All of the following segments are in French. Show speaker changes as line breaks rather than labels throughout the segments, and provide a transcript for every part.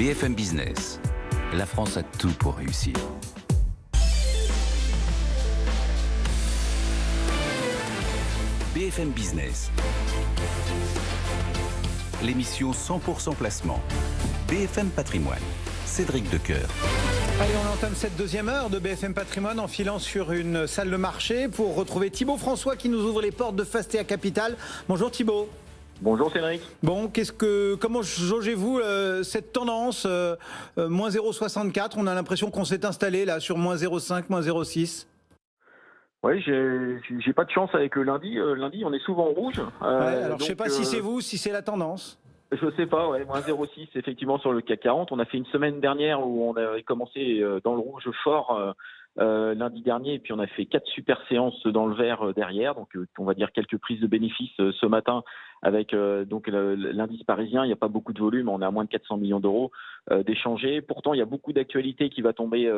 BFM Business. La France a tout pour réussir. BFM Business. L'émission 100% placement. BFM Patrimoine. Cédric Decoeur.
Allez, on entame cette deuxième heure de BFM Patrimoine en filant sur une salle de marché pour retrouver Thibaut François qui nous ouvre les portes de Fastea Capital. Bonjour Thibaut.
Bonjour Cédric.
Bon, comment jaugez-vous cette tendance moins 0,64? On a l'impression qu'on s'est installé là sur moins 0,5, moins 0,6.
Oui, j'ai pas de chance avec le lundi. Lundi, on est souvent en rouge.
Alors
donc,
je sais pas si c'est vous, si c'est la tendance.
Je sais pas, ouais, moins 0,6 effectivement sur le CAC 40. On a fait une semaine dernière où on avait commencé dans le rouge fort lundi dernier, et puis on a fait 4 super séances dans le vert derrière. Donc on va dire quelques prises de bénéfices ce matin avec donc l'indice parisien. Il n'y a pas beaucoup de volume, on est à moins de 400 millions d'euros d'échangés. Pourtant, il y a beaucoup d'actualités qui va tomber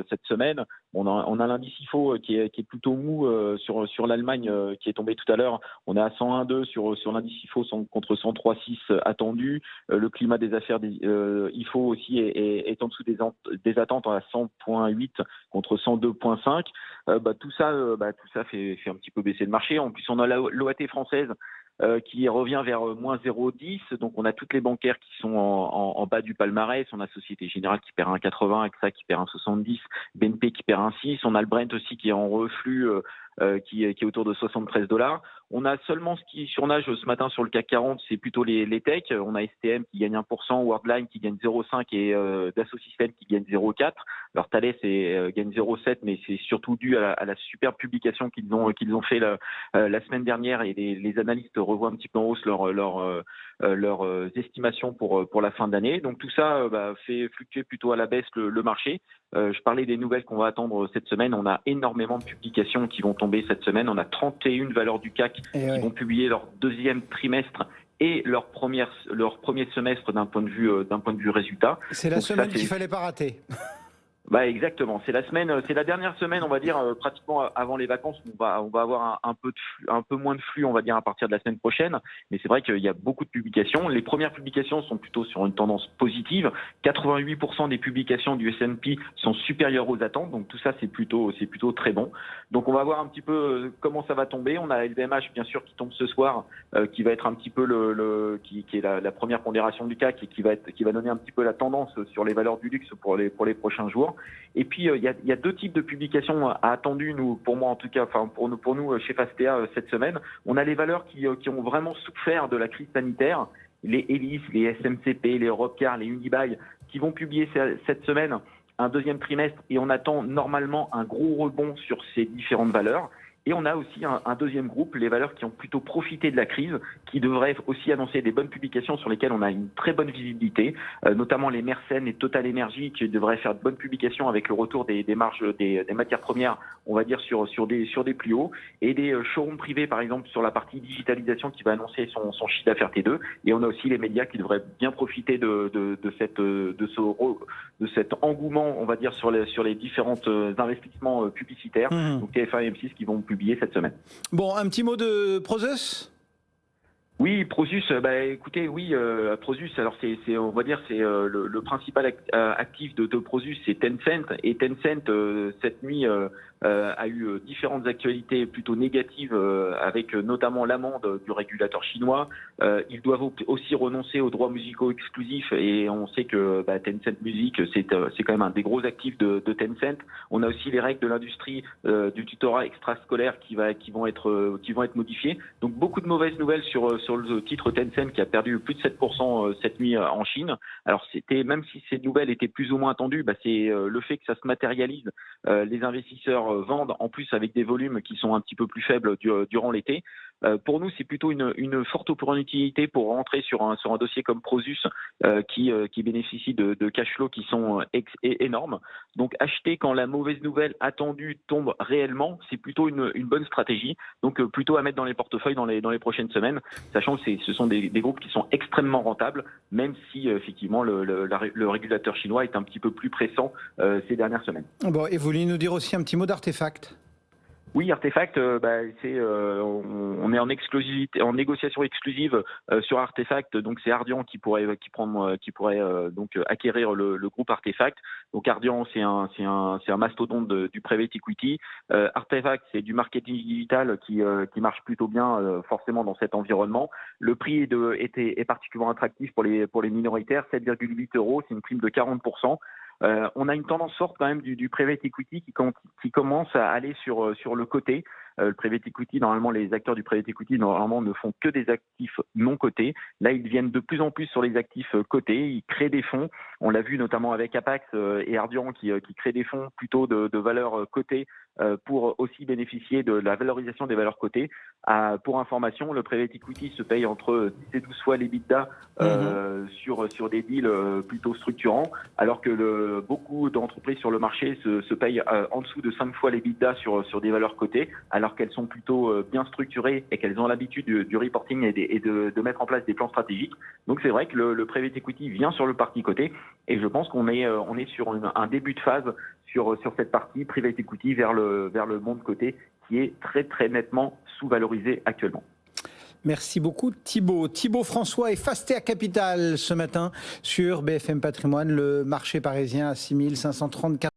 cette semaine. On a l'indice IFO qui est plutôt mou sur l'Allemagne qui est tombé tout à l'heure. On est à 101,2 sur l'indice IFO contre 103,6 attendu. Le climat des affaires IFO aussi est en dessous des attentes à 100,8 contre 102,5. Tout ça fait un petit peu baisser le marché. En plus, on a l'OAT française qui revient vers moins 0,10. Donc on a toutes les bancaires qui sont en bas du palmarès. On a Société Générale qui perd 1,80, AXA qui perd 1,70, BNP qui perd 1,6. On a le Brent aussi qui est en reflux, qui est autour de $73. On a seulement ce qui surnage ce matin sur le CAC 40, c'est plutôt les techs. On a STM qui gagne 1%, Worldline qui gagne 0,5 et Dassault Systèmes qui gagne 0,4. Alors Thales gagne 0,7, mais c'est surtout dû à la superbe publication qu'ils ont fait la semaine dernière, et les analystes revoient un petit peu en hausse leurs estimations pour la fin d'année. Donc tout ça fait fluctuer plutôt à la baisse le marché. Je parlais des nouvelles qu'on va attendre cette semaine. On a énormément de publications qui vont tomber cette semaine. On a 31 valeurs du CAC qui vont publier leur deuxième trimestre et leur premier semestre d'un point de vue résultat.
C'est la semaine qu'il fallait pas rater.
Exactement. C'est la dernière semaine, on va dire, pratiquement avant les vacances. On va avoir un peu moins de flux, on va dire, à partir de la semaine prochaine. Mais c'est vrai qu'il y a beaucoup de publications. Les premières publications sont plutôt sur une tendance positive. 88% des publications du S&P sont supérieures aux attentes. Donc tout ça, c'est plutôt très bon. Donc on va voir un petit peu comment ça va tomber. On a LVMH, bien sûr, qui tombe ce soir, qui va être un petit peu qui est la première pondération du CAC et qui va donner un petit peu la tendance sur les valeurs du luxe pour les prochains jours. Et puis il y a deux types de publications attendues, pour moi en tout cas, enfin pour nous chez Fastea cette semaine. On a les valeurs qui ont vraiment souffert de la crise sanitaire, les Elis, les SMCP, les Europcar, les Unibail, qui vont publier cette semaine un deuxième trimestre, et on attend normalement un gros rebond sur ces différentes valeurs. Et on a aussi un deuxième groupe, les valeurs qui ont plutôt profité de la crise, qui devraient aussi annoncer des bonnes publications sur lesquelles on a une très bonne visibilité, notamment les Mersen et Total Energy qui devraient faire de bonnes publications avec le retour des marges des matières premières, on va dire sur des plus hauts, et des showrooms privés par exemple sur la partie digitalisation qui va annoncer son chiffre d'affaires T2. Et on a aussi les médias qui devraient bien profiter de cet engouement, on va dire, sur les différents investissements publicitaires. Donc TF1 et M6 qui vont publier cette semaine.
Bon, un petit mot de Prosus ?
Oui, Prosus, écoutez, Prosus, alors on va dire, c'est le principal actif de Prosus, c'est Tencent. Et Tencent, cette nuit, a eu différentes actualités plutôt négatives, avec notamment l'amende du régulateur chinois. Ils doivent aussi renoncer aux droits musicaux exclusifs, et on sait que Tencent Music, c'est quand même un des gros actifs de Tencent. On a aussi les règles de l'industrie du tutorat extrascolaire qui vont être modifiées. Donc beaucoup de mauvaises nouvelles sur le titre Tencent qui a perdu plus de 7% cette nuit en Chine. Alors même si ces nouvelles étaient plus ou moins attendues, c'est le fait que ça se matérialise. Les investisseurs vendent en plus avec des volumes qui sont un petit peu plus faibles durant l'été. Pour nous, c'est plutôt une forte opportunité pour rentrer sur un dossier comme Prosus qui bénéficie de cash flow qui sont énormes. Donc acheter quand la mauvaise nouvelle attendue tombe réellement, c'est plutôt une bonne stratégie. Donc plutôt à mettre dans les portefeuilles dans les prochaines semaines, sachant que ce sont des groupes qui sont extrêmement rentables, même si effectivement le régulateur chinois est un petit peu plus pressant ces dernières semaines.
Bon, et vous voulez nous dire aussi un petit mot d'Artefact ?
Oui, Artefact, on est en exclusivité, en négociation exclusive sur Artefact. Donc c'est Ardian qui pourrait donc acquérir le groupe Artefact. Donc Ardian, c'est un mastodonte du private equity. Artefact, c'est du marketing digital qui marche plutôt bien forcément dans cet environnement. Le prix est particulièrement attractif pour les minoritaires, 7,8 €, c'est une prime de 40%. On a une tendance forte quand même du private equity qui commence à aller sur le côté. Le private equity, normalement, les acteurs du private equity, normalement, ne font que des actifs non cotés. Là, ils viennent de plus en plus sur les actifs cotés. Ils créent des fonds. On l'a vu notamment avec Apax et Ardian qui créent des fonds plutôt de valeurs cotées pour aussi bénéficier de la valorisation des valeurs cotées. Pour information, le private equity se paye entre 10 et 12 fois l'EBITDA sur des deals plutôt structurants, alors que beaucoup d'entreprises sur le marché se payent en dessous de 5 fois l'EBITDA sur des valeurs cotées, alors qu'elles sont plutôt bien structurées et qu'elles ont l'habitude du reporting et de mettre en place des plans stratégiques. Donc c'est vrai que le private equity vient sur le parti coté, et je pense qu'on est sur un début de phase sur cette partie private equity vers le monde coté, qui est très très nettement sous-valorisé actuellement.
Merci beaucoup Thibaut. Thibaut François et Fastea Capital ce matin sur BFM Patrimoine, le marché parisien à 6534.